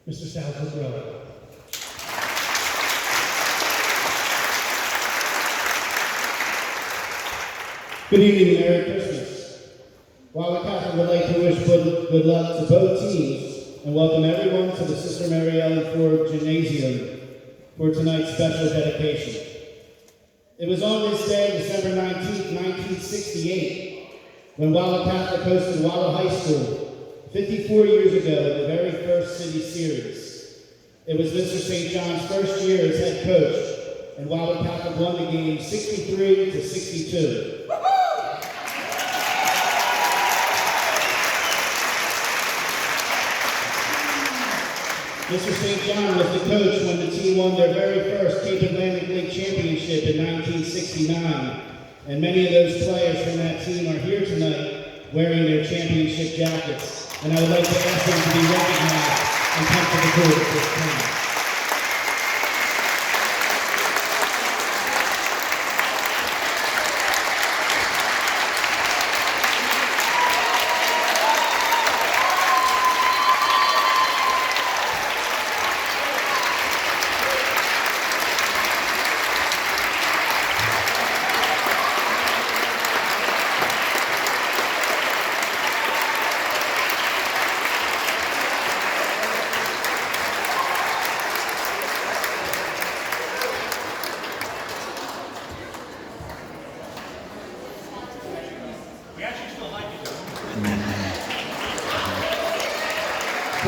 Mr. Sal Cucurella. Good evening and Merry Christmas. Wildwood Catholic would like to wish good luck to both teams and welcome everyone to the Sister Mary Ellen Ford Gymnasium for tonight's special dedication. It was on this day, December 19th, 1968, when Wildwood Catholic hosted Wildwood High School 54 years ago in the very first city series. It was Mr. St. John's first year as head coach, and Wildwood Catholic won the game 63-62. Mr. St. John was the coach when the team won their very first Cape Atlantic League Championship in 1969. And many of those players from that team are here tonight wearing their championship jackets. And I would like to ask them to be recognized and come to the court at this time.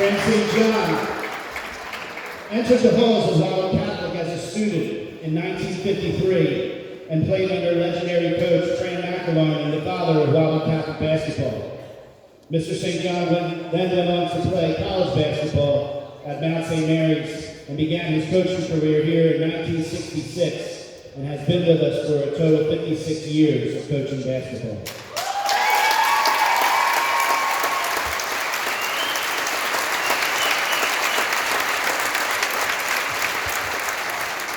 Frank St. John entered the halls of Wildwood Catholic as a student in 1953 and played under legendary coach Fran McElwain, the father of Wildwood Catholic basketball. Mr. St. John then went on to play college basketball at Mount St. Mary's and began his coaching career here in 1966 and has been with us for a total of 56 years of coaching basketball.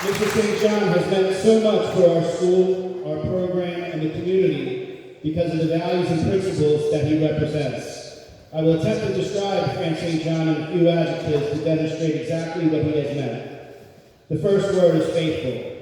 Mr. St. John has meant so much for our school, our program, and the community because of the values and principles that he represents. I will attempt to describe Frank St. John in a few adjectives to demonstrate exactly what he has meant. The first word is faithful.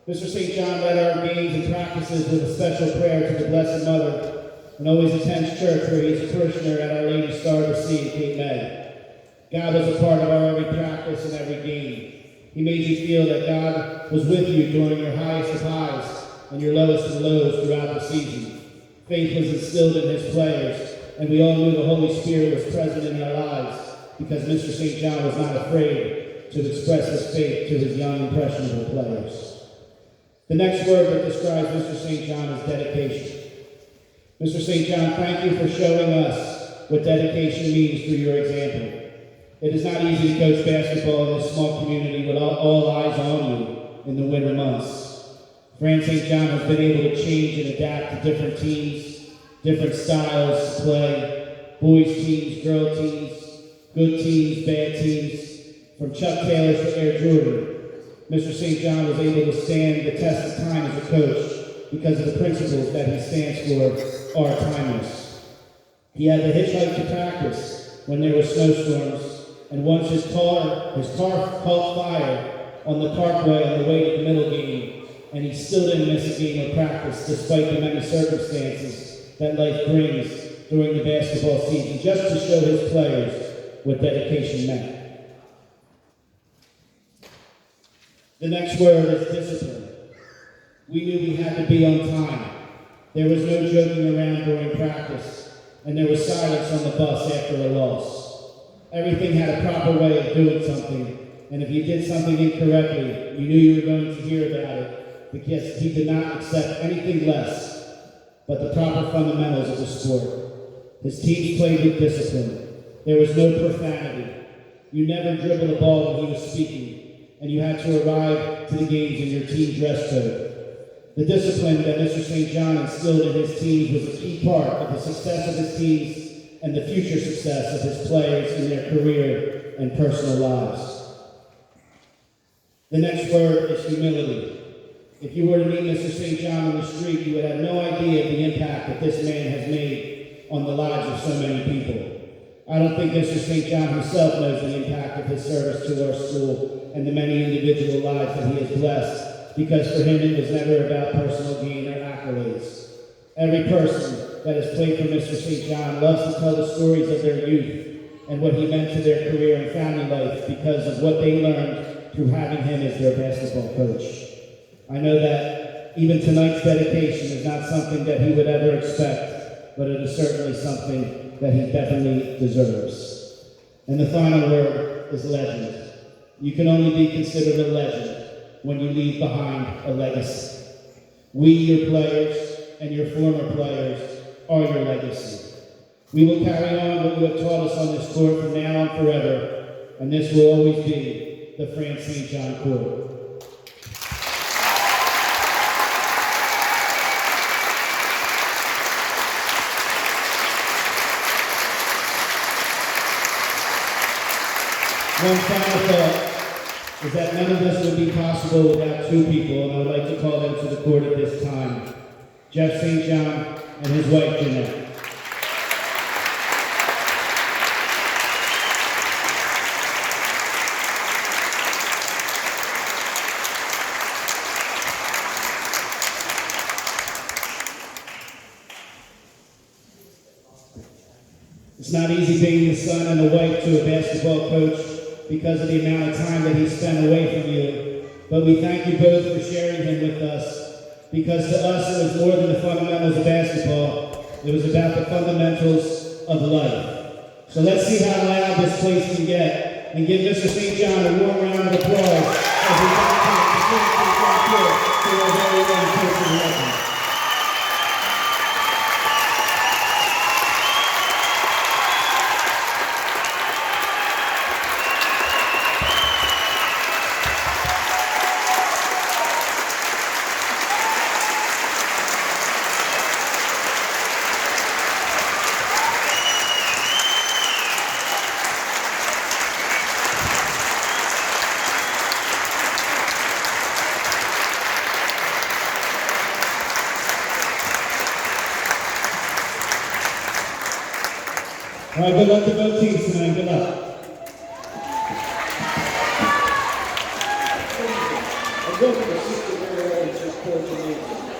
Mr. St. John led our games and practices with a special prayer to the Blessed Mother and always attends church where he is a parishioner at Our Lady Star of the Sea in Cape May. God was a part of our every practice and every game. He made you feel that God was with you during your highest of highs and your lowest of lows throughout the season. Faith was instilled in his players, and we all knew the Holy Spirit was present in our lives because Mr. St. John was not afraid to express his faith to his young, impressionable players. The next word that describes Mr. St. John is dedication. Mr. St. John, thank you for showing us what dedication means through your example. It is not easy to coach basketball in this small community with all eyes on you in the winter months. Frank St. John has been able to change and adapt to different teams, different styles to play, boys teams, girl teams, good teams, bad teams, from Chuck Taylor to Air Jordan. Mr. St. John was able to stand the test of time as a coach because of the principles that he stands for are timeless. He had to hitchhike to practice when there were snowstorms, and once his car caught fire on the parkway on the way to the middle game, and he still didn't miss a game of practice despite the many circumstances that life brings during the basketball season, just to show his players what dedication meant. The next word is discipline. We knew we had to be on time. There was no joking around during practice, and there was silence on the bus after a loss. Everything had a proper way of doing something, and if you did something incorrectly, you knew you were going to hear about it because he did not accept anything less but the proper fundamentals of the sport. His teams played with discipline. There was no profanity. You never dribbled a ball when he was speaking, and you had to arrive to the games in your team dress code. The discipline that Mr. St. John instilled in his teams was a key part of the success of his teams and the future success of his players in their career and personal lives. The next word is humility. If you were to meet Mr. St. John on the street, you would have no idea of the impact that this man has made on the lives of so many people. I don't think Mr. St. John himself knows the impact of his service to our school and the many individual lives that he has blessed, because for him it was never about personal gain or accolades. Every person that has played for Mr. St. John loves to tell the stories of their youth and what he meant to their career and family life because of what they learned through having him as their basketball coach. I know that even tonight's dedication is not something that he would ever expect, but it is certainly something that he definitely deserves. And the final word is legend. You can only be considered a legend when you leave behind a legacy. We, your players, and your former players are your legacy. We will carry on what you have taught us on this court from now on forever, and this will always be the France St. John Court. One final thought is that none of this would be possible without two people, and I would like to call them to the court at this time. Jeff St. John and his wife, Jeanette. It's not easy being the son and the wife to a basketball coach because of the amount of time that he spent away from you. But we thank you both for sharing him with us, because to us it was more than the fundamentals of basketball. It was about the fundamentals of life. So let's see how loud this place can get, and give Mr. St. John a warm round of applause as we dedicate the St. John Court to our very own coach of the legend. All right, good luck to both teams tonight. Good luck. I'm going to the 60 very early, just 14 years.